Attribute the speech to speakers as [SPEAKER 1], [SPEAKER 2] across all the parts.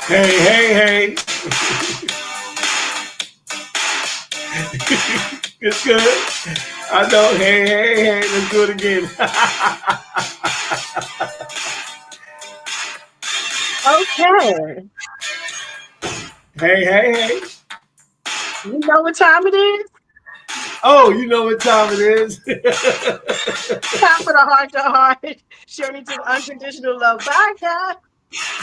[SPEAKER 1] Hey. It's good. I know. Hey. Let's do it again.
[SPEAKER 2] Okay.
[SPEAKER 1] Hey.
[SPEAKER 2] You know what time it is?
[SPEAKER 1] Oh, you know what time it is.
[SPEAKER 2] Time for the heart to heart journey to the Unconditional Love Podcast.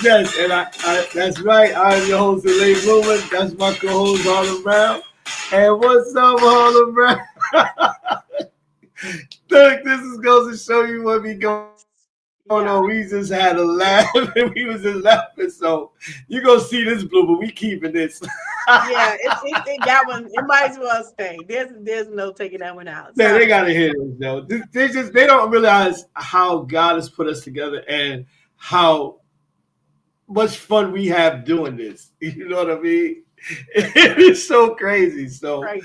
[SPEAKER 1] Yes, and I that's right. I'm your host, Elaine Blumen. That's my co-host, Harlem Brown. And what's up, Harlem Brown? Look, this is going to show you what be going on. We just had a
[SPEAKER 2] Yeah.
[SPEAKER 1] laugh and we was just laughing. So you gonna see this blooper. We keeping this.
[SPEAKER 2] Yeah, that one, it might as well stay. There's no taking that one out.
[SPEAKER 1] Man, they
[SPEAKER 2] So
[SPEAKER 1] gotta hear this, though. They don't realize how God has put us together and how much fun we have doing this. You know what I mean? It is so crazy. So,
[SPEAKER 2] right.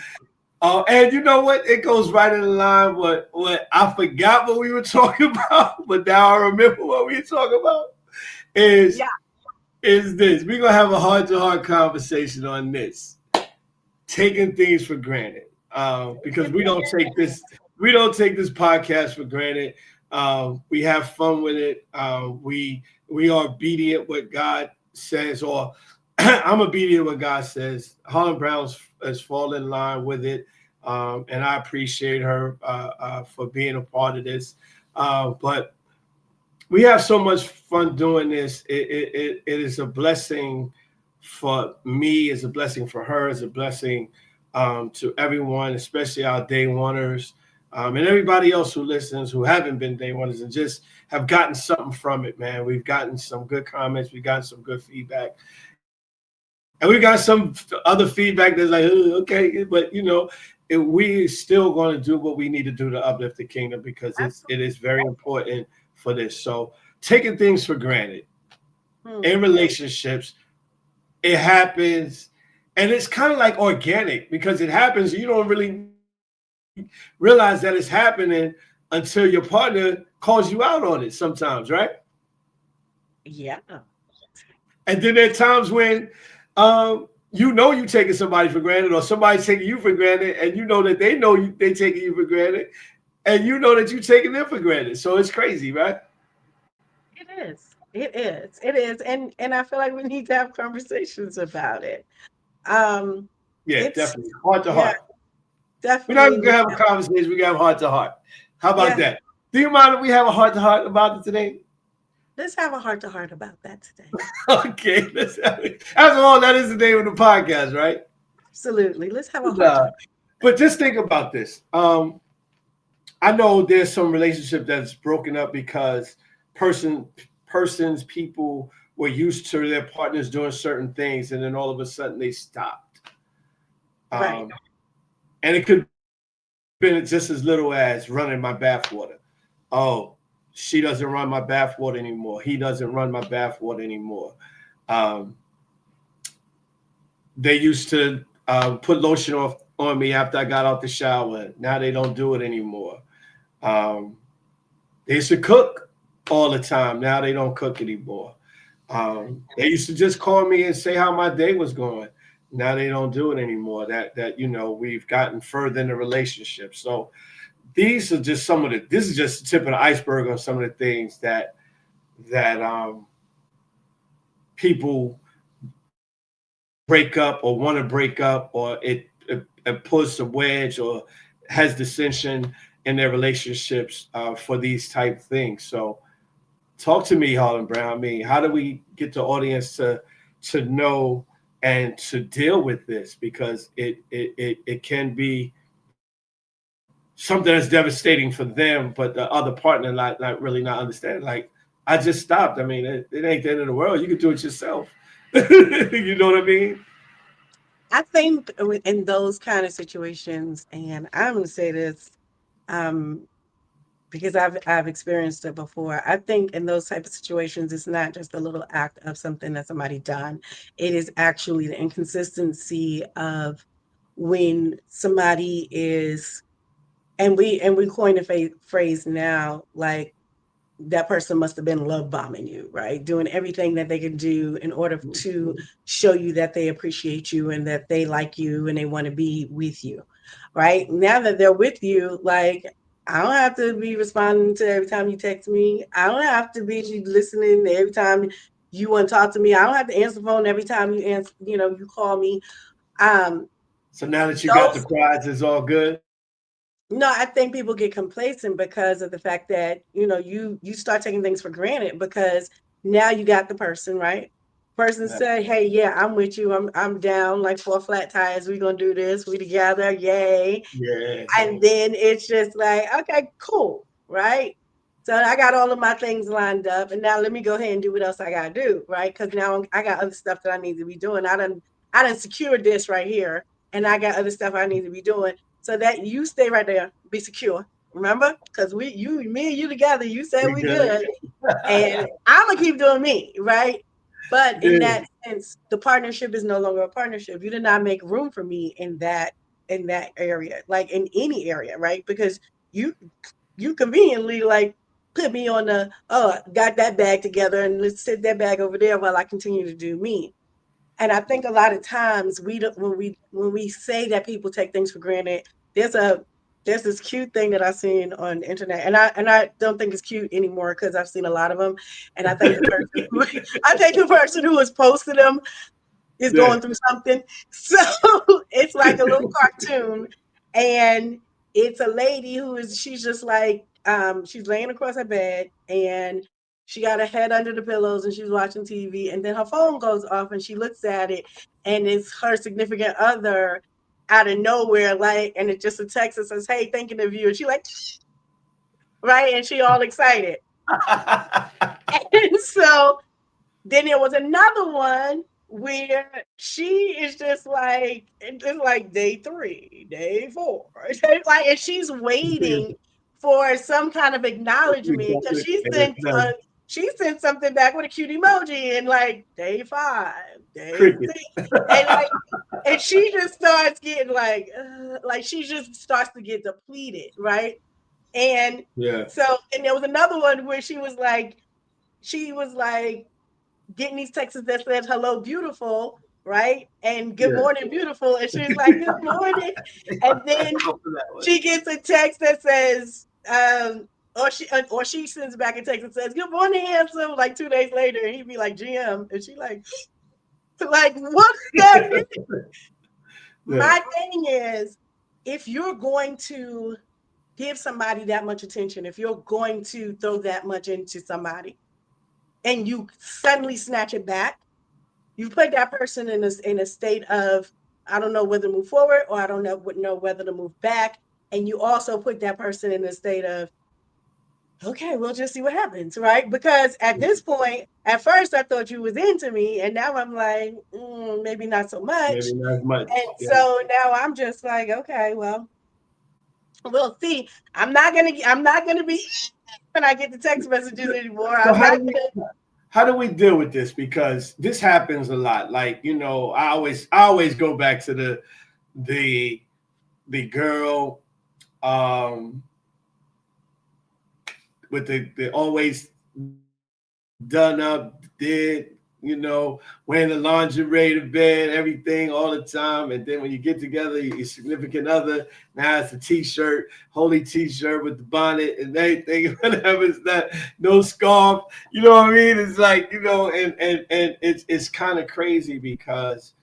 [SPEAKER 1] and you know what? It goes right in line. What I forgot what we were talking about, but now I remember what we were talking about. Is
[SPEAKER 2] Yeah.
[SPEAKER 1] is this? We're gonna have a heart to heart conversation on this, taking things for granted, because we don't take this podcast for granted. We have fun with it. We are obedient what God says, or I'm obedient what God says. Harlan Brown's has fallen in line with it, and I appreciate her for being a part of this. But we have so much fun doing this. It is a blessing for me. It's a blessing for her. It's a blessing to everyone, especially our day oneers, and everybody else who listens who haven't been day oneers and just have gotten something from it, man. We've gotten some good comments. We've gotten some good feedback. And we got some other feedback that's like, okay, but we still going to do what we need to do to uplift the kingdom because it
[SPEAKER 2] Absolutely.
[SPEAKER 1] is very important for this. So taking things for granted
[SPEAKER 2] Hmm.
[SPEAKER 1] in relationships, it happens, and it's kind of like organic because it happens. You don't really realize that it's happening until your partner calls you out on it sometimes, right?
[SPEAKER 2] Yeah.
[SPEAKER 1] And then there are times when you're taking somebody for granted or somebody's taking you for granted, and you know that they taking you for granted, and you know that you're taking them for granted. So it's crazy, right?
[SPEAKER 2] It is. It is. It is. And I feel like we need to have conversations about it. Um,
[SPEAKER 1] Yeah,
[SPEAKER 2] it's
[SPEAKER 1] definitely. Heart to
[SPEAKER 2] yeah,
[SPEAKER 1] heart. We're not
[SPEAKER 2] definitely
[SPEAKER 1] even gonna
[SPEAKER 2] need
[SPEAKER 1] have a
[SPEAKER 2] to.
[SPEAKER 1] conversation. We got heart to heart. How about
[SPEAKER 2] Yeah,
[SPEAKER 1] that? Do you mind if we have a heart to heart about it today?
[SPEAKER 2] let's have a heart to heart about that today.
[SPEAKER 1] Okay. After all, that is the name of the podcast, right?
[SPEAKER 2] Absolutely. Let's have a heart to
[SPEAKER 1] Nah.
[SPEAKER 2] heart.
[SPEAKER 1] But just think about this. I know there's some relationship that's broken up because person people were used to their partners doing certain things, and then all of a sudden they stopped.
[SPEAKER 2] Right.
[SPEAKER 1] Um, and it could have been just as little as running my bathwater. Oh, she doesn't run my bathwater anymore. He doesn't run my bathwater anymore. Um, they used to put lotion off on me after I got out the shower. Now they don't do it anymore. Um, they used to cook all the time. Now they don't cook anymore. They used to just call me and say how my day was going. Now they don't do it anymore. That we've gotten further in the relationship. So these are just some of the. This is just the tip of the iceberg on some of the things that people break up or want to break up, or it puts a wedge or has dissension in their relationships for these type things. So talk to me, Harlan Brown. I mean, how do we get the audience to know and to deal with this? Because it can be something that's devastating for them, but the other partner not really not understanding. Like, I just stopped. I mean, it ain't the end of the world. You can do it yourself. You know what I mean?
[SPEAKER 2] I think in those kind of situations, and I'm going to say this um, because I've experienced it before. I think in those type of situations, it's not just a little act of something that somebody done. It is actually the inconsistency of when somebody is, and we coin a phrase now, like that person must have been love bombing you, right? Doing everything that they can do in order to show you that they appreciate you and that they like you and they want to be with you, right? Now that they're with you, like, I don't have to be responding to every time you text me. I don't have to be listening every time you want to talk to me. I don't have to answer the phone every time you answer, you call me. Um,
[SPEAKER 1] So now that you got the
[SPEAKER 2] those
[SPEAKER 1] prize, it's all good.
[SPEAKER 2] No, I think people get complacent because of the fact that, you start taking things for granted because now you got the person, right? Person
[SPEAKER 1] Yeah.
[SPEAKER 2] say, "Hey, yeah, I'm with you. I'm down like four flat tires. We're gonna do this. We together, yay."
[SPEAKER 1] Yeah.
[SPEAKER 2] And then it's just like, okay, cool, right? So I got all of my things lined up, and now let me go ahead and do what else I gotta do, right? Because now I got other stuff that I need to be doing. I done secured this right here, and I got other stuff I need to be doing. So that you stay right there, be secure. Remember, because me and you together. You said
[SPEAKER 1] We
[SPEAKER 2] we
[SPEAKER 1] good.
[SPEAKER 2] good, and I'm gonna keep doing me, right? But in
[SPEAKER 1] Yeah.
[SPEAKER 2] that sense, the partnership is no longer a partnership. You did not make room for me in that area, like in any area, right? Because you you conveniently like put me on the got that bag together and let's set that bag over there while I continue to do me. And I think a lot of times we don't when we say that people take things for granted, there's a there's this cute thing that I've seen on the internet, and I don't think it's cute anymore because I've seen a lot of them, and I think the person who I think the person who was posting them is
[SPEAKER 1] Yeah.
[SPEAKER 2] going through something. So it's like a little cartoon, and it's a lady she's just like she's laying across her bed and she got her head under the pillows and she's watching TV, and then her phone goes off and she looks at it and it's her significant other out of nowhere, like, and it just a text that says, "Hey, thinking of you," and she like, right, and she all excited. And so then there was another one where she is just like, it's like day three, day four. It's like, and she's waiting for some kind of acknowledgement because
[SPEAKER 1] And it's done.
[SPEAKER 2] she sent something back with a cute emoji and like day five, day
[SPEAKER 1] Cricket.
[SPEAKER 2] six, and like, and she just starts getting like she just starts to get depleted, right? And
[SPEAKER 1] Yeah.
[SPEAKER 2] so, and there was another one where she was like getting these texts that said hello beautiful, right, and good
[SPEAKER 1] Yeah.
[SPEAKER 2] morning beautiful, and she's like good morning, and then
[SPEAKER 1] Go for that one.
[SPEAKER 2] she gets a text that says or she sends back a text that says good morning handsome like 2 days later, and he'd be like GM, and she like what's that?
[SPEAKER 1] Yeah.
[SPEAKER 2] My thing is, if you're going to give somebody that much attention, if you're going to throw that much into somebody and you suddenly snatch it back, you put that person in a state of, I don't know whether to move forward or I don't know whether to move back. And you also put that person in a state of, okay, we'll just see what happens, right? Because at this point, at first I thought you was into me, and now I'm like, maybe not so
[SPEAKER 1] Maybe
[SPEAKER 2] much.
[SPEAKER 1] not as much.
[SPEAKER 2] And
[SPEAKER 1] Yeah.
[SPEAKER 2] so now I'm just like, okay, well, we'll see. I'm not gonna be when I get the text messages anymore.
[SPEAKER 1] So
[SPEAKER 2] I'm not gonna.
[SPEAKER 1] how do we deal with this? Because this happens a lot. Like, I always go back to the the girl um with the always done up, did, wearing the lingerie to bed, everything all the time. And then when you get together, your significant other, now it's a t-shirt, holy t-shirt with the bonnet and everything, whatever. It's not, no scarf. You know what I mean? It's like, and it's kind of crazy because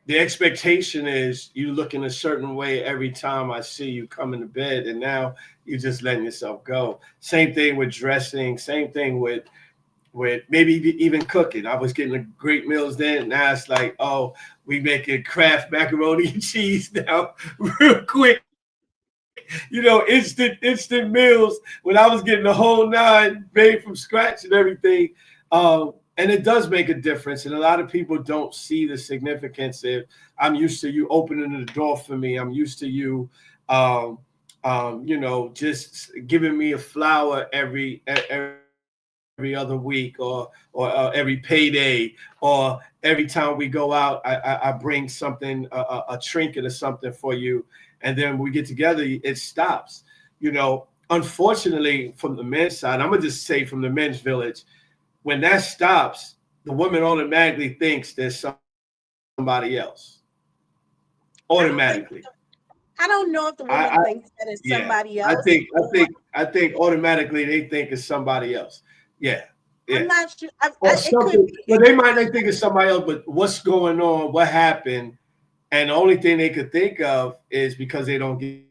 [SPEAKER 1] the expectation is you look in a certain way every time I see you come into bed, and now you're just letting yourself go. Same thing with dressing. Same thing with maybe even cooking. I was getting great meals then. Now it's like, oh, we making Kraft macaroni and cheese now, real quick. Instant meals. When I was getting the whole nine made from scratch and everything. And it does make a difference. And a lot of people don't see the significance. If I'm used to you opening the door for me, I'm used to you, just giving me a flower every other week, or every payday, or every time we go out, I bring something, a trinket or something for you, and then we get together, it stops. unfortunately, from the men's side, I'm gonna just say from the men's village, when that stops, the woman automatically thinks there's somebody else.
[SPEAKER 2] I don't
[SPEAKER 1] Automatically.
[SPEAKER 2] think I don't know if the
[SPEAKER 1] I
[SPEAKER 2] woman thinks that it's
[SPEAKER 1] yeah.
[SPEAKER 2] somebody
[SPEAKER 1] I
[SPEAKER 2] else,
[SPEAKER 1] think I
[SPEAKER 2] or
[SPEAKER 1] think I think automatically they think it's somebody else. Yeah.
[SPEAKER 2] I'm
[SPEAKER 1] Yeah.
[SPEAKER 2] not sure.
[SPEAKER 1] Or
[SPEAKER 2] It could
[SPEAKER 1] something.
[SPEAKER 2] be.
[SPEAKER 1] Well,
[SPEAKER 2] It
[SPEAKER 1] they
[SPEAKER 2] could
[SPEAKER 1] might
[SPEAKER 2] be.
[SPEAKER 1] not think it's somebody else, but what's going on? What happened? And the only thing they could think of is because they don't get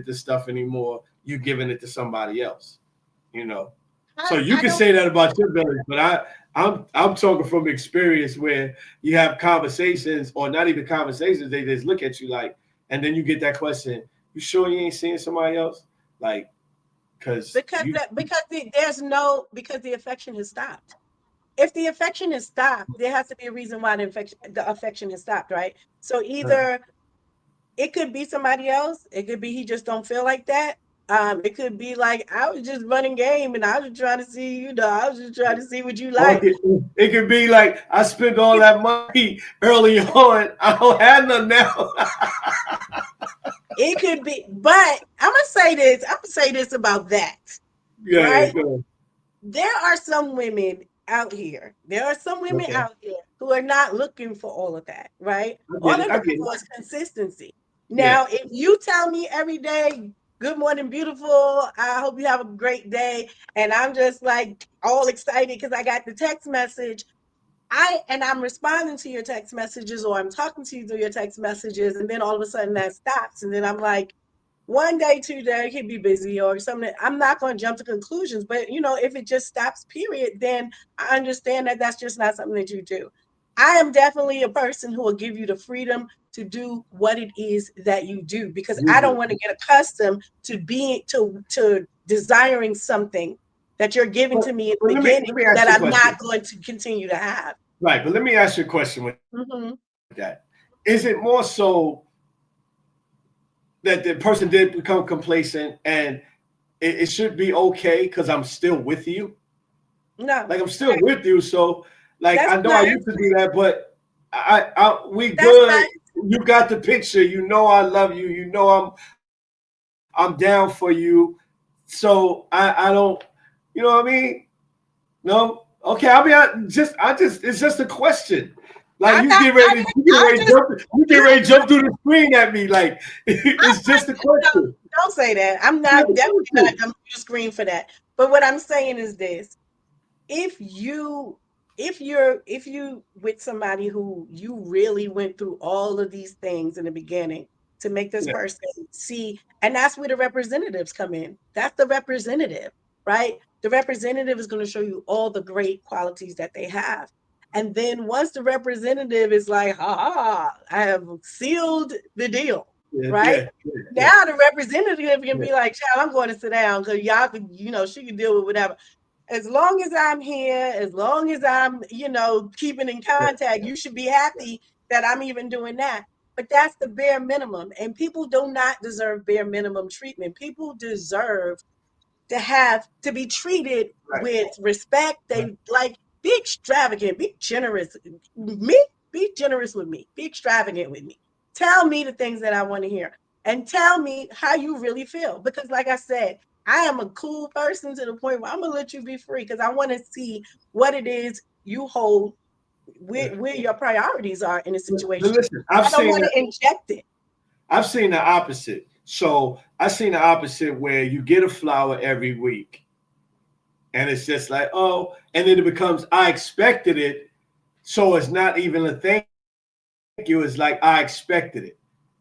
[SPEAKER 1] this stuff anymore, you giving it to somebody else. You know. So you can say that
[SPEAKER 2] I
[SPEAKER 1] about
[SPEAKER 2] don't.
[SPEAKER 1] your village, but I'm talking from experience where you have conversations or not even conversations, they just look at you like, and then you get that question, you sure you ain't seeing somebody else? Like, because
[SPEAKER 2] Because
[SPEAKER 1] you
[SPEAKER 2] there's no, because the affection has stopped. If the affection has stopped, there has to be a reason why the affection has stopped, right? So either it could be somebody else. It could be he just don't feel like that. It could be like I was just running game and I was trying to see, I was just trying to see what you
[SPEAKER 1] or
[SPEAKER 2] like.
[SPEAKER 1] it could be like I spent all that money early on. I don't have none now.
[SPEAKER 2] It could be, but I'm gonna say this. I'm gonna say this about that,
[SPEAKER 1] Yeah,
[SPEAKER 2] right?
[SPEAKER 1] go
[SPEAKER 2] There are some women out here. There are some women
[SPEAKER 1] okay.
[SPEAKER 2] out here who are not looking for all of that, right?
[SPEAKER 1] I
[SPEAKER 2] All
[SPEAKER 1] get
[SPEAKER 2] they're
[SPEAKER 1] it. I
[SPEAKER 2] looking
[SPEAKER 1] get it.
[SPEAKER 2] for is consistency.
[SPEAKER 1] Yeah.
[SPEAKER 2] Now, if you tell me every day, good morning, beautiful, I hope you have a great day, and I'm just like all excited because I got the text message, I'm responding to your text messages or I'm talking to you through your text messages, and then all of a sudden that stops, and then I'm like, one day, 2 day, he could be busy or something. I'm not going to jump to conclusions, but if it just stops, period, then I understand that that's just not something that you do. I am definitely a person who will give you the freedom to do what it is that you do, because
[SPEAKER 1] You
[SPEAKER 2] I don't
[SPEAKER 1] do.
[SPEAKER 2] want to get accustomed to being to desiring something that you're giving
[SPEAKER 1] But,
[SPEAKER 2] to me in
[SPEAKER 1] but
[SPEAKER 2] the beginning
[SPEAKER 1] let me ask
[SPEAKER 2] that
[SPEAKER 1] you a
[SPEAKER 2] I'm not
[SPEAKER 1] question.
[SPEAKER 2] going to continue to have.
[SPEAKER 1] Right, but let me ask you a question with that.
[SPEAKER 2] Hmm.
[SPEAKER 1] Is it more so that the person did become complacent and it should be okay because I'm still with you?
[SPEAKER 2] No,
[SPEAKER 1] Like I'm still with you, so like
[SPEAKER 2] that's
[SPEAKER 1] I know I
[SPEAKER 2] not.
[SPEAKER 1] used to do that, but we
[SPEAKER 2] That's
[SPEAKER 1] good.
[SPEAKER 2] not.
[SPEAKER 1] You got the picture. You know I love you. You know I'm down for you. So I don't. You know what I mean? No. Okay, I just it's just a question. Like
[SPEAKER 2] I'm not. I just.
[SPEAKER 1] you get ready to jump through the screen at me. Like it's just a
[SPEAKER 2] No,
[SPEAKER 1] question.
[SPEAKER 2] don't say that. I'm
[SPEAKER 1] It's
[SPEAKER 2] not,
[SPEAKER 1] just a
[SPEAKER 2] definitely not
[SPEAKER 1] question.
[SPEAKER 2] jumping to the screen for that. But what I'm saying is this: if you, if you with somebody who you really went through all of these things in the beginning to make this
[SPEAKER 1] Yeah,
[SPEAKER 2] person see, and that's where the representatives come in. That's the representative, right? The representative is going to show you all the great qualities that they have. And then once the representative is like, ha ha, I have sealed the deal,
[SPEAKER 1] yeah,
[SPEAKER 2] right?
[SPEAKER 1] yeah, yeah, yeah,
[SPEAKER 2] Now the representative can
[SPEAKER 1] yeah.
[SPEAKER 2] be like, child, I'm going to sit down because y'all can, she can deal with whatever. As long as I'm here, as long as I'm, keeping in
[SPEAKER 1] Yeah.
[SPEAKER 2] contact, you should be happy that I'm even doing that. But that's the bare minimum. And people do not deserve bare minimum treatment. People deserve to be treated
[SPEAKER 1] Right.
[SPEAKER 2] with respect. They like, be extravagant, be generous. Be generous with me, be extravagant with me. Tell me the things that I want to hear and tell me how you really feel. Because, like I said, I am a cool person to the point where I'm gonna let you be free because I want to see what it is you hold,
[SPEAKER 1] Yeah.
[SPEAKER 2] where your priorities are in a
[SPEAKER 1] But
[SPEAKER 2] situation.
[SPEAKER 1] listen,
[SPEAKER 2] I don't want to inject it.
[SPEAKER 1] I've seen the opposite. So I've seen the opposite where you get a flower every week, and it's just like, oh, and then it becomes I expected it, so it's not even a thank you. It's like I expected it.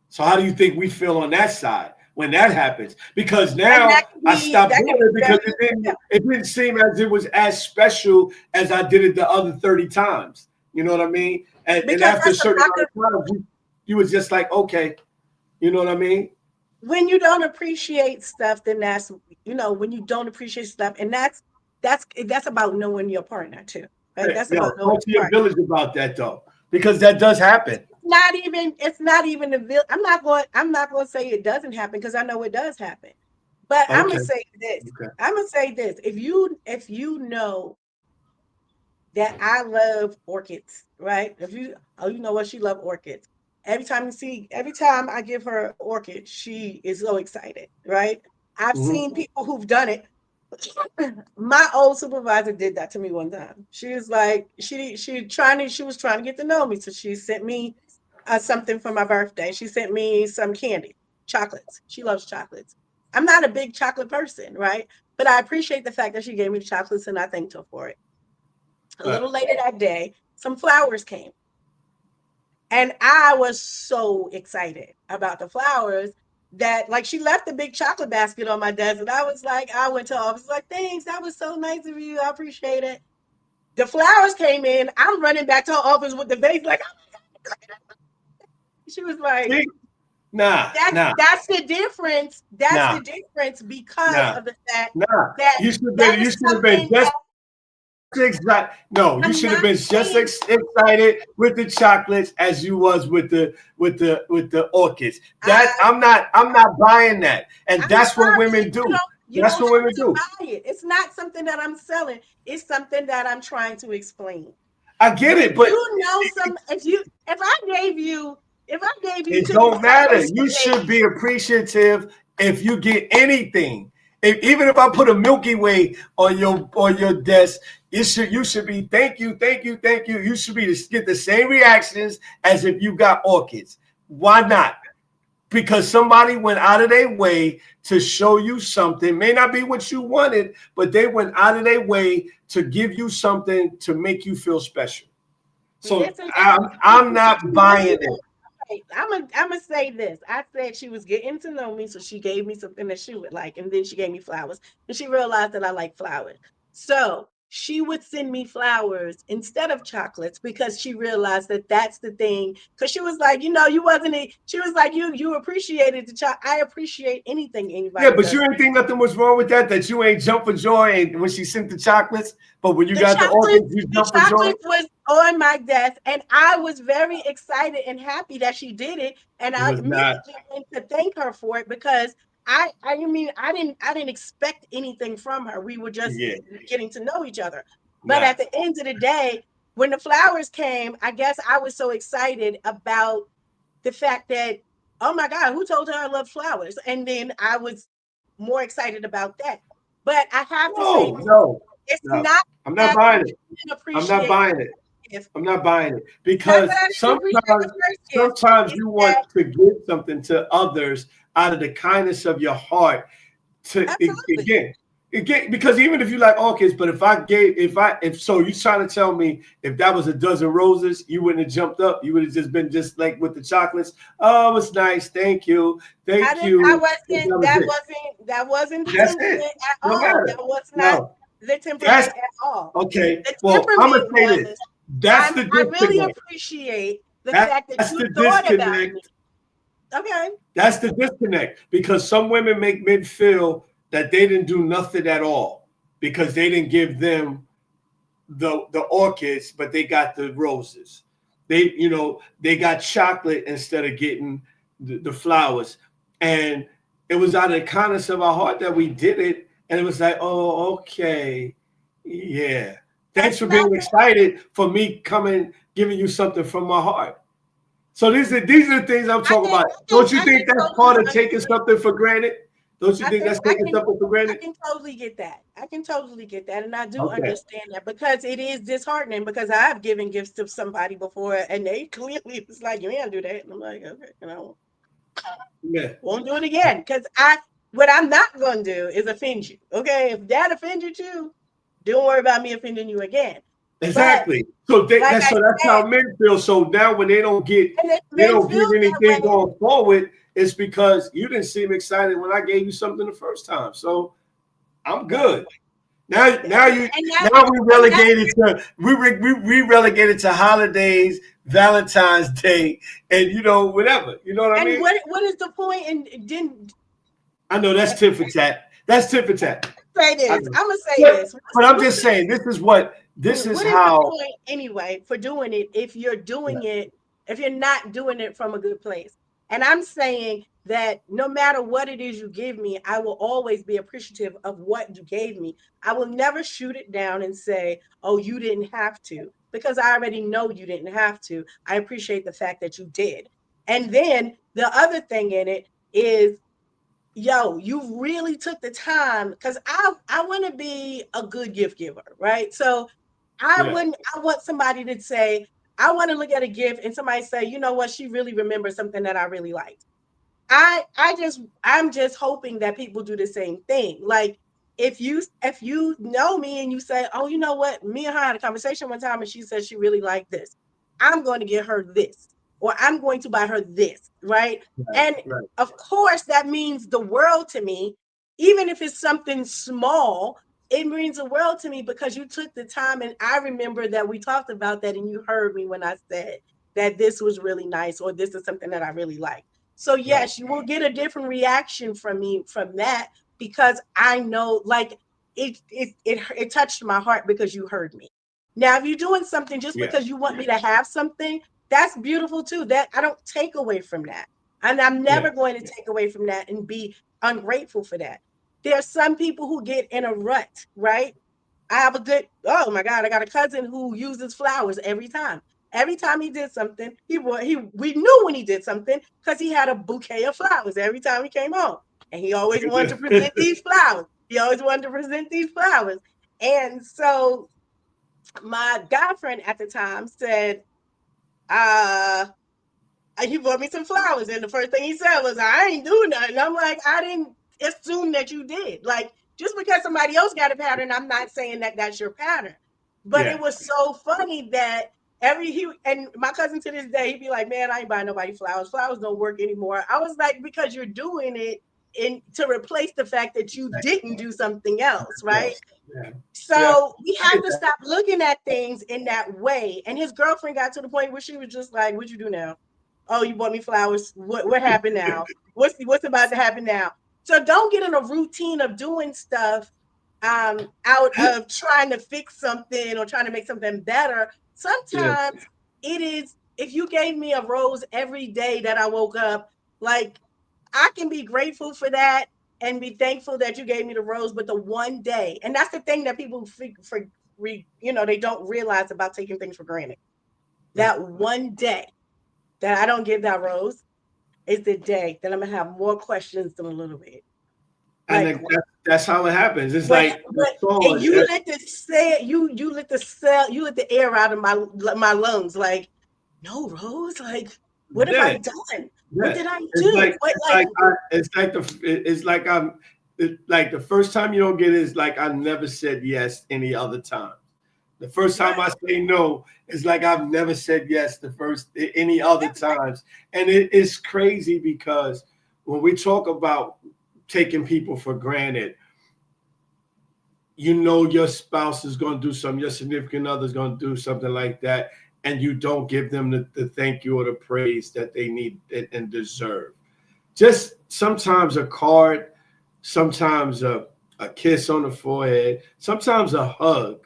[SPEAKER 1] So how do you think we feel on that side when that happens? Because now I
[SPEAKER 2] And
[SPEAKER 1] stopped doing it
[SPEAKER 2] that
[SPEAKER 1] because
[SPEAKER 2] can be very,
[SPEAKER 1] it didn't seem as it was as special as I did it the other 30 times. You know what I mean? And
[SPEAKER 2] because
[SPEAKER 1] after a
[SPEAKER 2] that's a
[SPEAKER 1] certain
[SPEAKER 2] lack of,
[SPEAKER 1] amount of times, you was just like, okay, you know what I mean?
[SPEAKER 2] when you don't appreciate stuff, then that's, when you don't appreciate stuff, and that's about knowing your partner too, right?
[SPEAKER 1] Hey,
[SPEAKER 2] That's about
[SPEAKER 1] yo,
[SPEAKER 2] knowing
[SPEAKER 1] talk to
[SPEAKER 2] your
[SPEAKER 1] your
[SPEAKER 2] partner.
[SPEAKER 1] village about that though, because that does happen.
[SPEAKER 2] It's not even I'm not going to say it doesn't happen because I know it does happen. But I'm
[SPEAKER 1] Okay,
[SPEAKER 2] gonna say this.
[SPEAKER 1] okay,
[SPEAKER 2] I'm gonna say this. If you know that I love orchids, right? If you Oh, you know what, she love orchids. Every time I give her orchid, she is so excited, right? I've
[SPEAKER 1] Mhm.
[SPEAKER 2] seen people who've done it. My old supervisor did that to me one time. She was like, she was trying to get to know me, so she sent me something for my birthday. She sent me some candy, chocolates. She loves chocolates. I'm not a big chocolate person, right? But I appreciate the fact that she gave me the chocolates, and I thanked her for it. A
[SPEAKER 1] Right.
[SPEAKER 2] little later that day, some flowers came. And I was so excited about the flowers that, like, she left the big chocolate basket on my desk. And I was like, I went to her office, like, thanks. That was so nice of you. I appreciate it. The flowers came in. I'm running back to her office with the vase, like, she was like,
[SPEAKER 1] See? Nah, nah,
[SPEAKER 2] that's the difference. That's
[SPEAKER 1] nah,
[SPEAKER 2] the difference because
[SPEAKER 1] nah,
[SPEAKER 2] of the fact
[SPEAKER 1] nah.
[SPEAKER 2] that
[SPEAKER 1] You should have
[SPEAKER 2] that
[SPEAKER 1] been.
[SPEAKER 2] is
[SPEAKER 1] You should have been
[SPEAKER 2] something
[SPEAKER 1] just
[SPEAKER 2] that
[SPEAKER 1] excited. No, you
[SPEAKER 2] I'm
[SPEAKER 1] should have
[SPEAKER 2] not
[SPEAKER 1] been just
[SPEAKER 2] saying.
[SPEAKER 1] excited with the chocolates as you was with the orchids. That
[SPEAKER 2] I
[SPEAKER 1] I'm not buying that, and
[SPEAKER 2] I'm
[SPEAKER 1] that's what
[SPEAKER 2] sorry,
[SPEAKER 1] women do.
[SPEAKER 2] you
[SPEAKER 1] That's
[SPEAKER 2] don't
[SPEAKER 1] what women
[SPEAKER 2] have to
[SPEAKER 1] do.
[SPEAKER 2] buy it. It's not something that I'm selling. It's something that I'm trying to explain.
[SPEAKER 1] I get
[SPEAKER 2] When
[SPEAKER 1] it, but
[SPEAKER 2] you know some, if I gave you
[SPEAKER 1] it
[SPEAKER 2] two
[SPEAKER 1] don't matter.
[SPEAKER 2] chocolates
[SPEAKER 1] You
[SPEAKER 2] today,
[SPEAKER 1] should be appreciative if you get anything. Even if I put a Milky Way on your desk, you should be thank you, thank you, thank you. You should be to get the same reactions as if you got orchids. Why not? Because somebody went out of their way to show you something. May not be what you wanted, but they went out of their way to give you something to make you feel special. So
[SPEAKER 2] listen to
[SPEAKER 1] I'm
[SPEAKER 2] me.
[SPEAKER 1] not buying it.
[SPEAKER 2] Okay, I'm gonna say this. I said she was getting to know me, so she gave me something that she would like, and then she gave me flowers, and she realized that I like flowers. So she would send me flowers instead of chocolates because she realized that that's the thing. Because she was like, you wasn't. She was like, you appreciated the chocolate. I appreciate anything
[SPEAKER 1] Yeah,
[SPEAKER 2] anybody
[SPEAKER 1] but
[SPEAKER 2] does.
[SPEAKER 1] you ain't think nothing was wrong with that. That you ain't jump for joy and when she sent the chocolates, but when you
[SPEAKER 2] The
[SPEAKER 1] got the
[SPEAKER 2] chocolate,
[SPEAKER 1] orchids, you
[SPEAKER 2] the
[SPEAKER 1] jump for joy.
[SPEAKER 2] chocolate was on my desk, and I was very excited and happy that she did it. And
[SPEAKER 1] It
[SPEAKER 2] I
[SPEAKER 1] was not.
[SPEAKER 2] immediately went to thank her for it because I didn't expect anything from her. We were just
[SPEAKER 1] Yeah,
[SPEAKER 2] getting to know each other. But
[SPEAKER 1] nah.
[SPEAKER 2] at the end of the day, when the flowers came, I guess I was so excited about the fact that, oh my God, who told her I love flowers? And then I was more excited about that. But I have to say,
[SPEAKER 1] No, no,
[SPEAKER 2] it's
[SPEAKER 1] no.
[SPEAKER 2] not
[SPEAKER 1] I'm not
[SPEAKER 2] that you
[SPEAKER 1] buying it.
[SPEAKER 2] didn't
[SPEAKER 1] I'm not
[SPEAKER 2] appreciate
[SPEAKER 1] buying it.
[SPEAKER 2] the gift.
[SPEAKER 1] I'm not buying it
[SPEAKER 2] Not
[SPEAKER 1] because
[SPEAKER 2] that I didn't appreciate the first gift.
[SPEAKER 1] sometimes
[SPEAKER 2] It's
[SPEAKER 1] you
[SPEAKER 2] that
[SPEAKER 1] want to give something to others out of the kindness of your heart to
[SPEAKER 2] absolutely.
[SPEAKER 1] again because even if you like orchids, but if so you trying to tell me if that was a dozen roses, you wouldn't have jumped up. You would have just been just like with the chocolates. Oh, it's nice.
[SPEAKER 2] I
[SPEAKER 1] Thank
[SPEAKER 2] didn't I
[SPEAKER 1] you.
[SPEAKER 2] wasn't
[SPEAKER 1] That was
[SPEAKER 2] that
[SPEAKER 1] it.
[SPEAKER 2] wasn't that wasn't the
[SPEAKER 1] That's it.
[SPEAKER 2] temperament at
[SPEAKER 1] No
[SPEAKER 2] all.
[SPEAKER 1] matter.
[SPEAKER 2] That was not
[SPEAKER 1] No.
[SPEAKER 2] the
[SPEAKER 1] That's
[SPEAKER 2] temperament at all.
[SPEAKER 1] okay.
[SPEAKER 2] The
[SPEAKER 1] Well, I'm gonna
[SPEAKER 2] temperament
[SPEAKER 1] say this.
[SPEAKER 2] was
[SPEAKER 1] That's the
[SPEAKER 2] I really
[SPEAKER 1] disconnect.
[SPEAKER 2] appreciate the fact that
[SPEAKER 1] That's
[SPEAKER 2] you
[SPEAKER 1] the
[SPEAKER 2] thought about me.
[SPEAKER 1] disconnect.
[SPEAKER 2] Okay.
[SPEAKER 1] That's the disconnect because some women make men feel that they didn't do nothing at all because they didn't give them the orchids, but they got the roses. They got chocolate instead of getting the flowers, and it was out of the kindness of our heart that we did it, and it was like, oh, okay, yeah. Thanks
[SPEAKER 2] That's
[SPEAKER 1] for
[SPEAKER 2] not
[SPEAKER 1] being excited for me coming, giving you something from my heart. So these are the things I'm talking about. Don't you
[SPEAKER 2] I can
[SPEAKER 1] think that's
[SPEAKER 2] totally
[SPEAKER 1] part of taking
[SPEAKER 2] understand.
[SPEAKER 1] something for granted? Don't you
[SPEAKER 2] I
[SPEAKER 1] think
[SPEAKER 2] can
[SPEAKER 1] that's
[SPEAKER 2] I
[SPEAKER 1] taking
[SPEAKER 2] can
[SPEAKER 1] something for
[SPEAKER 2] I
[SPEAKER 1] granted?
[SPEAKER 2] can totally get that. I can totally get that. And I do
[SPEAKER 1] Okay.
[SPEAKER 2] understand that because it is disheartening because I've given gifts to somebody before and they clearly was like, you ain't do that. And I'm like, okay, and I
[SPEAKER 1] Yeah.
[SPEAKER 2] won't do it again. Because what I'm not gonna do is offend you. Okay. If that offended you, don't worry about me offending you again. But
[SPEAKER 1] Exactly. So
[SPEAKER 2] like I
[SPEAKER 1] that's
[SPEAKER 2] said,
[SPEAKER 1] how men feel. So now when
[SPEAKER 2] and if
[SPEAKER 1] they
[SPEAKER 2] men
[SPEAKER 1] don't
[SPEAKER 2] feel
[SPEAKER 1] get
[SPEAKER 2] that
[SPEAKER 1] anything
[SPEAKER 2] way,
[SPEAKER 1] going forward, it's because you didn't seem excited when I gave you something the first time. So I'm
[SPEAKER 2] right.
[SPEAKER 1] good. Now now we
[SPEAKER 2] And that's
[SPEAKER 1] relegated to we relegated to holidays, Valentine's Day, and whatever. You know what I
[SPEAKER 2] and
[SPEAKER 1] mean?
[SPEAKER 2] what is the point? And didn't
[SPEAKER 1] I know that's tit for tat. That's tit for tat.
[SPEAKER 2] say
[SPEAKER 1] I
[SPEAKER 2] this.
[SPEAKER 1] know.
[SPEAKER 2] I'm gonna say
[SPEAKER 1] But,
[SPEAKER 2] this.
[SPEAKER 1] but I'm just saying this is
[SPEAKER 2] What is the
[SPEAKER 1] how.
[SPEAKER 2] point anyway for doing it if you're not doing it from a good place? And I'm saying that no matter what it is you give me, I will always be appreciative of what you gave me. I will never shoot it down and say, oh, you didn't have to, because I already know you didn't have to. I appreciate the fact that you did. And then the other thing in it is yo, you really took the time, because I want to be a good gift giver, right? So
[SPEAKER 1] Yeah,
[SPEAKER 2] I want somebody to say, I want to look at a gift and somebody say, you know what, she really remembers something that I really like. I'm just hoping that people do the same thing. Like, if you know me and you say, oh, you know what, me and her had a conversation one time and she said she really liked this, I'm going to get her this, or I'm going to buy her this, right?
[SPEAKER 1] right,
[SPEAKER 2] And
[SPEAKER 1] right.
[SPEAKER 2] of course that means the world to me. Even if it's something small, it means the world to me because you took the time. And I remember that we talked about that and you heard me when I said that this was really nice, or this is something that I really like. So
[SPEAKER 1] Right.
[SPEAKER 2] yes, you will get a different reaction from me from that, because I know, like, it touched my heart because you heard me. Now, if you're doing something just
[SPEAKER 1] Yeah,
[SPEAKER 2] because you want me to have something, that's beautiful too. That I don't take away from that. And I'm
[SPEAKER 1] yeah,
[SPEAKER 2] never going to take away from that and be ungrateful for that. There are some people who get in a rut, right? I have a good, oh my God, I got a cousin who uses flowers every time. Every time he did something, we knew when he did something because he had a bouquet of flowers every time he came home. And he always wanted to present these flowers. He always wanted to present these flowers. And so my girlfriend at the time said, uh, he bought me some flowers. And the first thing he said was, I ain't doing nothing. I'm like, I didn't assume that you did. Like, just because somebody else got a pattern, I'm not saying that that's your pattern. But it
[SPEAKER 1] yeah.
[SPEAKER 2] was so funny that and my cousin to this day, he'd be like, man, I ain't buying nobody flowers. Flowers don't work anymore. I was like, because you're doing it to replace the fact that you didn't do something else, right?
[SPEAKER 1] Yes. Yeah, yeah.
[SPEAKER 2] So we
[SPEAKER 1] I
[SPEAKER 2] have
[SPEAKER 1] get
[SPEAKER 2] to
[SPEAKER 1] that.
[SPEAKER 2] stop looking at things in that way. And his girlfriend got to the point where she was just like, "What you do now? Oh, you bought me flowers. What happened now? What's about to happen now?" So don't get in a routine of doing stuff out of trying to fix something or trying to make something better.
[SPEAKER 1] Yeah,
[SPEAKER 2] Sometimes it is, if you gave me a rose every day that I woke up, like, I can be grateful for that and be thankful that you gave me the rose. But the one day, and that's the thing that people they don't realize about taking things for granted.
[SPEAKER 1] right.
[SPEAKER 2] That one day that I don't give that rose is the day that I'm gonna have more questions than a little bit.
[SPEAKER 1] And
[SPEAKER 2] Like,
[SPEAKER 1] then that's how it happens. It's
[SPEAKER 2] but
[SPEAKER 1] like the
[SPEAKER 2] but and
[SPEAKER 1] song.
[SPEAKER 2] you let the say you let the cell you let the air out of my lungs. Like, no, Rose. Like, what have
[SPEAKER 1] Yeah,
[SPEAKER 2] I done? What
[SPEAKER 1] yeah.
[SPEAKER 2] did I do? What, like,
[SPEAKER 1] It's like the first time you don't get it is like I never said yes any other time. The first time I
[SPEAKER 2] right?
[SPEAKER 1] say no, it's like I've never said yes the first any other times. And it is crazy because when we talk about taking people for granted, you know your spouse is going to do something, your significant other is going to do something like that, and you don't give them the thank you or the praise that they need and deserve. Just sometimes a card, sometimes a kiss on the forehead, sometimes a hug.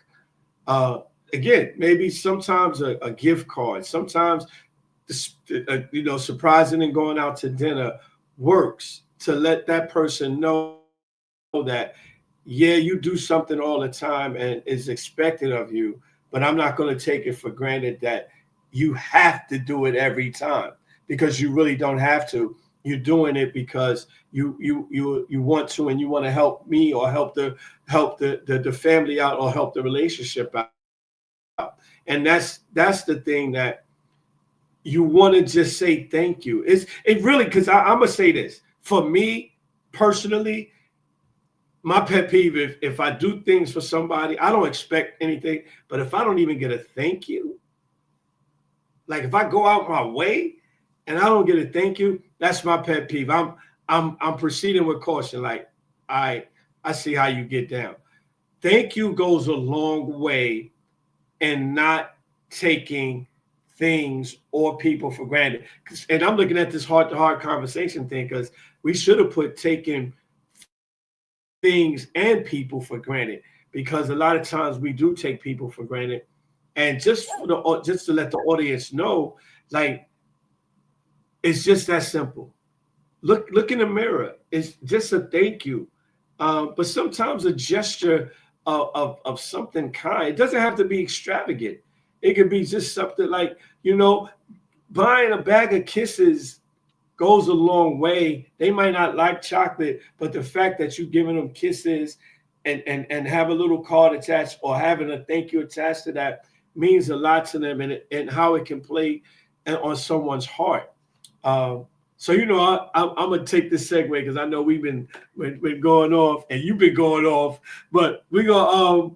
[SPEAKER 1] Uh, Again, maybe sometimes a gift card, sometimes surprising and going out to dinner works to let that person know that, yeah, you do something all the time and is expected of you, but I'm not going to take it for granted that you have to do it every time, because you really don't have to. You're doing it because you want to, and you want to help me or help the family out or help the relationship out. And that's the thing that you want to just say thank you. It really, because I'm gonna say this for me personally. My pet peeve, if I do things for somebody, I don't expect anything, but if I don't even get a thank you, like if I go out my way and I don't get a thank you, that's my pet peeve. I'm proceeding with caution. Like, I see how you get down. Thank you goes a long way in not taking things or people for granted. And I'm looking at this heart to heart conversation thing, because we should have put taking things and people for granted, because a lot of times we do take people for granted. And just to let the audience know, like, it's just that simple. Look in the mirror. It's just a thank you. But sometimes a gesture of something kind. It doesn't have to be extravagant. It could be just something like, buying a bag of kisses goes a long way. They might not like chocolate, but the fact that you're giving them kisses and have a little card attached or having a thank you attached to that means a lot to them, and how it can play on someone's heart. So I'm gonna take this segue because I know we've been going off and you've been going off, but we're gonna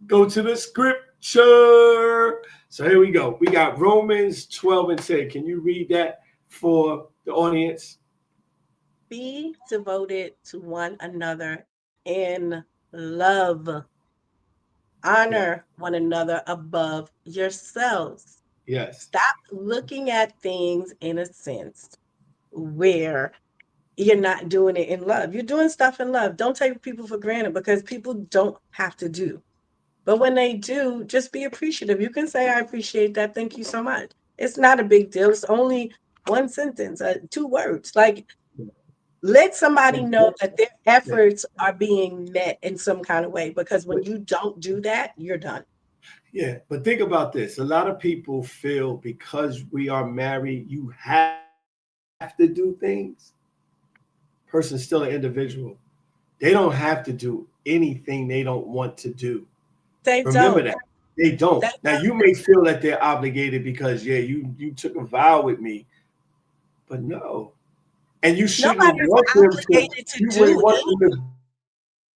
[SPEAKER 1] go to the scripture. So here we go. We got Romans 12:10. Can you read that for the audience?
[SPEAKER 2] Be devoted to one another in love.
[SPEAKER 1] Yeah.
[SPEAKER 2] Honor one another above yourselves.
[SPEAKER 1] Yes.
[SPEAKER 2] Stop looking at things in a sense where you're not doing it in love. You're doing stuff in love. Don't take people for granted because people don't have to do. But when they do, just be appreciative. You can say, I appreciate that. Thank you so much. It's not a big deal. It's only one sentence, 2 words. Like, let somebody know that their
[SPEAKER 1] Yeah.
[SPEAKER 2] efforts are being met in some kind of way. Because when you don't do that, you're done.
[SPEAKER 1] Yeah, but think about this. A lot of people feel because we are married, you have to do things. Person's still an individual. They don't have to do anything they don't want to do.
[SPEAKER 2] They
[SPEAKER 1] Remember
[SPEAKER 2] don't.
[SPEAKER 1] that. They don't.
[SPEAKER 2] They
[SPEAKER 1] Now you may feel that they're obligated because you took a vow with me, but no. And you shouldn't
[SPEAKER 2] Nobody's
[SPEAKER 1] want them to,
[SPEAKER 2] obligated to
[SPEAKER 1] you wouldn't
[SPEAKER 2] do
[SPEAKER 1] want them to
[SPEAKER 2] anything.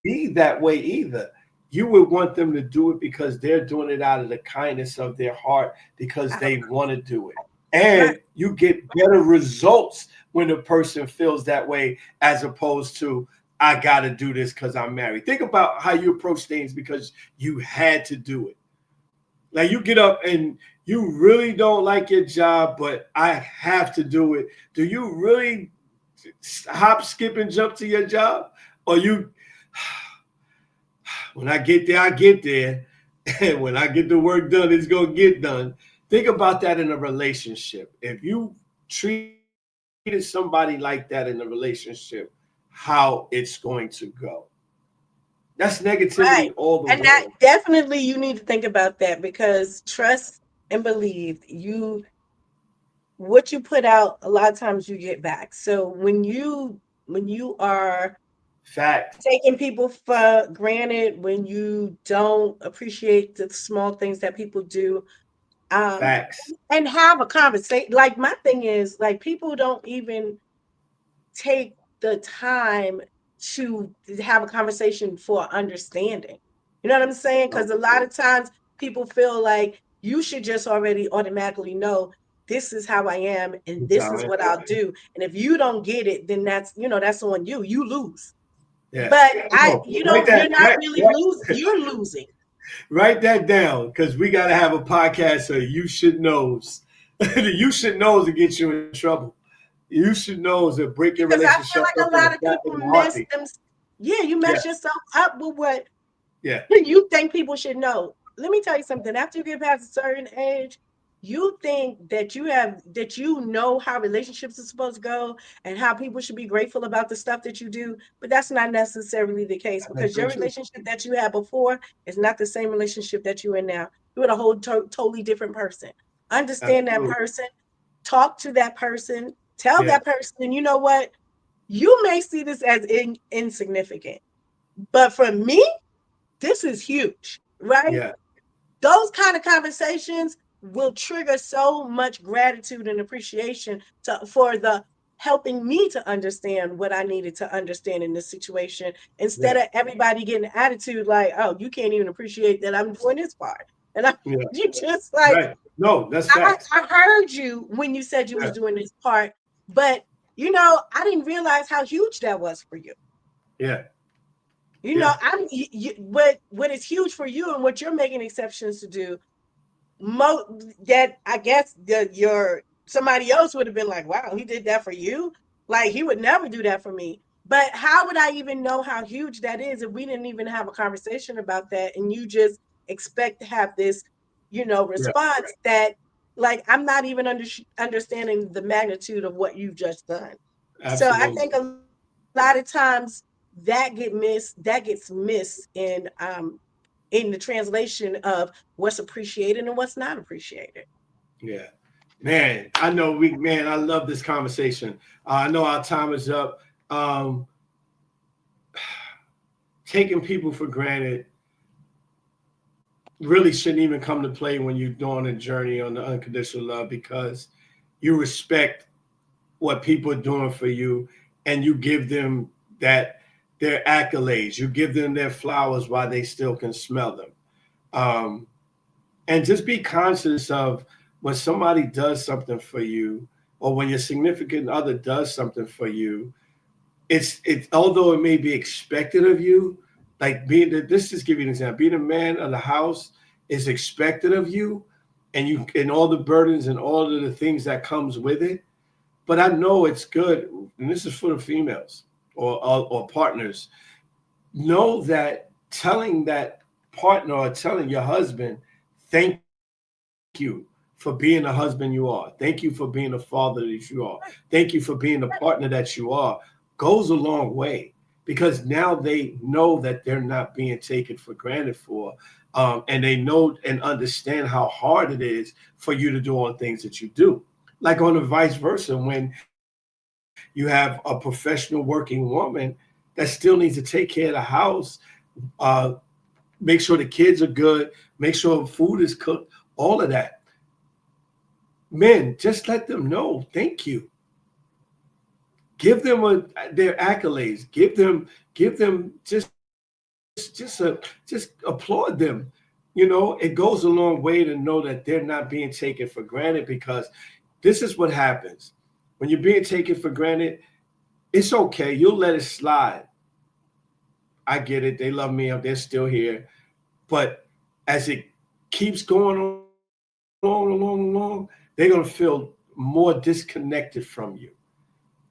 [SPEAKER 1] be that way either. You would want them to do it because they're doing it out of the kindness of their heart because
[SPEAKER 2] I-
[SPEAKER 1] they want to do it.
[SPEAKER 2] Right.
[SPEAKER 1] And you get better results when a person feels that way as opposed to, I got to do this because I'm married. Think about how you approach things because you had to do it. Like you get up and you really don't like your job, but I have to do it. Do you really hop, skip, and jump to your job? Or you, when I get there, I get there. And when I get the work done, it's going to get done. Think about that in a relationship. If you treated somebody like that in a relationship, how it's going to go. That's negativity
[SPEAKER 2] Right.
[SPEAKER 1] all the
[SPEAKER 2] And
[SPEAKER 1] way.
[SPEAKER 2] that definitely you need to think about that because trust and believe you what you put out a lot of times you get back. So when you are
[SPEAKER 1] Facts.
[SPEAKER 2] taking people for granted, when you don't appreciate the small things that people do, um
[SPEAKER 1] Facts.
[SPEAKER 2] and have a conversation. Like my thing is like people don't even take the time to have a conversation for understanding. You know what I'm saying? Because a lot of times people feel like you should just already automatically know this is how I am and this is what I'll do. And if you don't get it, then that's on you. You lose.
[SPEAKER 1] Yeah.
[SPEAKER 2] But
[SPEAKER 1] No, write that.
[SPEAKER 2] you're not really losing. You're losing.
[SPEAKER 1] Write that down because we got to have a podcast. So you should knows. You should knows to get you in trouble. You should knows to break your
[SPEAKER 2] Because I
[SPEAKER 1] relationship
[SPEAKER 2] feel
[SPEAKER 1] up
[SPEAKER 2] like a
[SPEAKER 1] in
[SPEAKER 2] lot of people
[SPEAKER 1] a
[SPEAKER 2] mess
[SPEAKER 1] heartbeat.
[SPEAKER 2] them. Yeah, you
[SPEAKER 1] Yeah.
[SPEAKER 2] mess yourself up with what
[SPEAKER 1] Yeah.
[SPEAKER 2] you think people should know. Let me tell you something. After you get past a certain age, you think that you know how relationships are supposed to go and how people should be grateful about the stuff that you do, but that's not necessarily the case
[SPEAKER 1] That's
[SPEAKER 2] because
[SPEAKER 1] very
[SPEAKER 2] your
[SPEAKER 1] true.
[SPEAKER 2] relationship that you had before is not the same relationship that you're in now. You're in a whole totally different person. Understand that
[SPEAKER 1] Absolutely.
[SPEAKER 2] person, talk to that person, tell
[SPEAKER 1] Yeah.
[SPEAKER 2] that person, and you know what? You may see this as insignificant, but for me, this is huge, right?
[SPEAKER 1] Yeah.
[SPEAKER 2] Those kind of conversations will trigger so much gratitude and appreciation for the helping me to understand what I needed to understand in this situation instead
[SPEAKER 1] Yeah.
[SPEAKER 2] of everybody getting an attitude like, oh, you can't even appreciate that I'm doing this part. And I
[SPEAKER 1] Yeah.
[SPEAKER 2] you just like
[SPEAKER 1] Right. No, that's
[SPEAKER 2] I,
[SPEAKER 1] facts.
[SPEAKER 2] I heard you when you said you was
[SPEAKER 1] Yeah.
[SPEAKER 2] doing this part, but I didn't realize how huge that was for you.
[SPEAKER 1] Yeah. Yeah.
[SPEAKER 2] I'm what is huge for you and what you're making exceptions to do. That I guess your somebody else would have been like, wow, he did that for you. Like he would never do that for me. But how would I even know how huge that is if we didn't even have a conversation about that and you just expect to have this,
[SPEAKER 1] Yeah.
[SPEAKER 2] response that like I'm not even understanding the magnitude of what you've just done. So I
[SPEAKER 1] Absolutely.
[SPEAKER 2] think a lot of times that gets missed in the translation of what's appreciated and what's not appreciated.
[SPEAKER 1] Yeah. Man, I know I love this conversation. I know our time is up. Um, Taking people for granted really shouldn't even come to play when you're doing a journey on the unconditional love, because you respect what people are doing for you, and you give them that their accolades. You give them their flowers while they still can smell them. Um, and just be conscious of when somebody does something for you, or when your significant other does something for you. It's although it may be expected of you, like being the, this just give you an example. Being a man of the house is expected of you, and all the burdens and all of the things that comes with it. But I know it's good, and this is for the females or partners. Know that telling that partner or telling your husband, thank you for being the husband you are. Thank you for being the father that you are. Thank you for being the partner that you are, goes a long way, because now they know that they're not being taken for granted for. And they know and understand how hard it is for you to do all the things that you do. Like on the vice versa, when you have a professional working woman that still needs to take care of the house, uh, make sure the kids are good, make sure food is cooked, all of that. Men, just let them know, thank you. Give them their accolades. Give them just applaud them. It goes a long way to know that they're not being taken for granted, because this is what happens when you're being taken for granted. It's okay. You'll let it slide. I get it. They love me. They're still here. But as it keeps going along, they're going to feel more disconnected from you.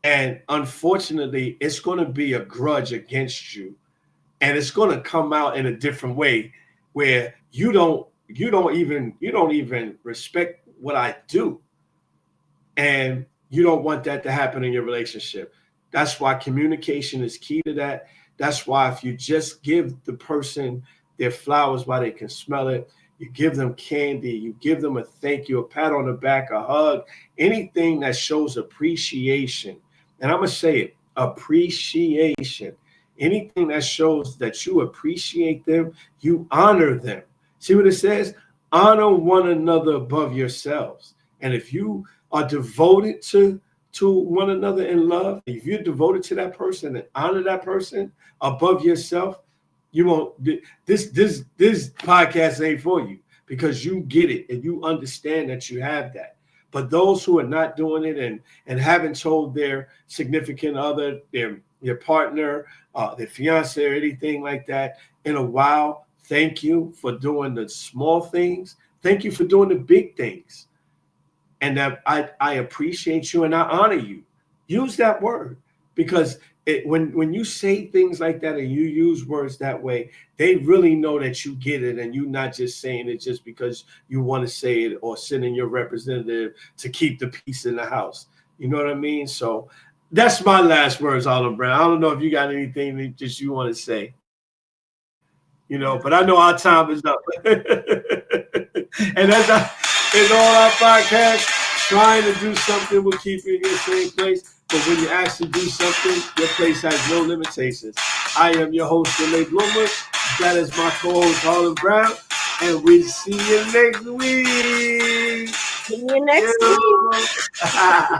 [SPEAKER 1] And unfortunately, it's going to be a grudge against you. And it's going to come out in a different way, where you don't even respect what I do. And you don't want that to happen in your relationship. That's why communication is key to that. That's why if you just give the person their flowers while they can smell it, you give them candy, you give them a thank you, a pat on the back, a hug, anything that shows appreciation. And I'm going to say it, appreciation. Anything that shows that you appreciate them, you honor them. See what it says? Honor one another above yourselves. And if you are devoted to one another in love, if you're devoted to that person and honor that person above yourself, you won't. This podcast ain't for you, because you get it and you understand that you have that. But those who are not doing it and haven't told their significant other, their partner, their fiance, or anything like that in a while, thank you for doing the small things. Thank you for doing the big things. And that I appreciate you and I honor you. Use that word, because when you say things like that and you use words that way, they really know that you get it, and you're not just saying it just because you want to say it or send in your representative to keep the peace in the house. You know what I mean? So that's my last words, Olive Brown. I don't know if you got anything that just you want to say. But I know our time is up. And in all our podcasts, trying to do something will keep you in the same place. But when you actually do something, your place has no limitations. I am your host, Renee Bloomer. That is my co-host, Olive Brown. And we'll see you next week.
[SPEAKER 2] See you next week.